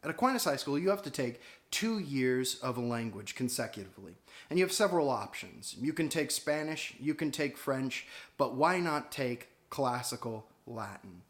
At Aquinas High School, you have to take 2 years of a language consecutively. And you have several options. You can take Spanish, you can take French, but why not take Classical Latin?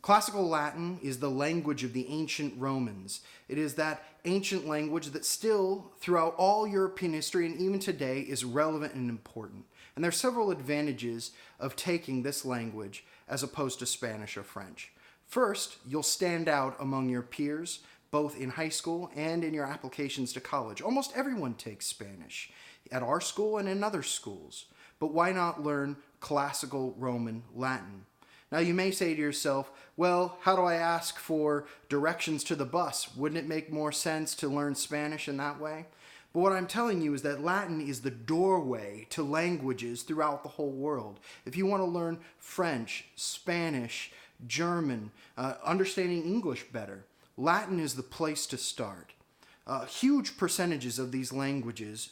Classical Latin is the language of the ancient Romans. It is that ancient language that still, throughout all European history and even today, is relevant and important. And there are several advantages of taking this language as opposed to Spanish or French. First, you'll stand out among your peers, both in high school and in your applications to college. Almost everyone takes Spanish at our school and in other schools. But why not learn Classical Roman Latin? Now you may say to yourself, well, how do I ask for directions to the bus? Wouldn't it make more sense to learn Spanish in that way? But what I'm telling you is that Latin is the doorway to languages throughout the whole world. If you want to learn French, Spanish, German, understanding English better, Latin is the place to start. Huge percentages of these languages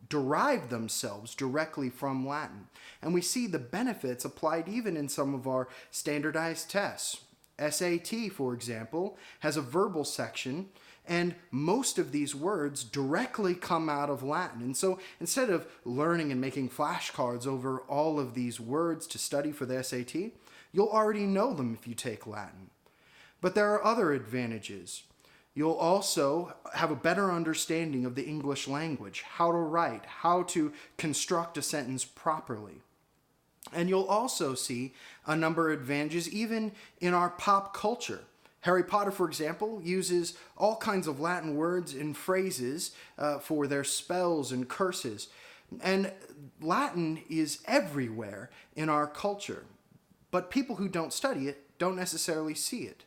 derive themselves directly from Latin. And we see the benefits applied even in some of our standardized tests. SAT, for example, has a verbal section, and most of these words directly come out of Latin. And so instead of learning and making flashcards over all of these words to study for the SAT, you'll already know them if you take Latin. But there are other advantages. You'll also have a better understanding of the English language, how to write, how to construct a sentence properly. And you'll also see a number of advantages even in our pop culture. Harry Potter, for example, uses all kinds of Latin words and phrases for their spells and curses. And Latin is everywhere in our culture. But people who don't study it don't necessarily see it.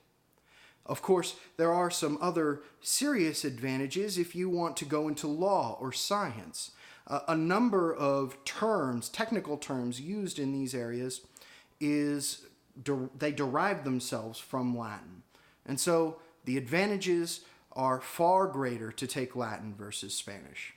Of course, there are some other serious advantages if you want to go into law or science. A number of terms, technical terms used in these areas, they derive themselves from Latin. And so the advantages are far greater to take Latin versus Spanish.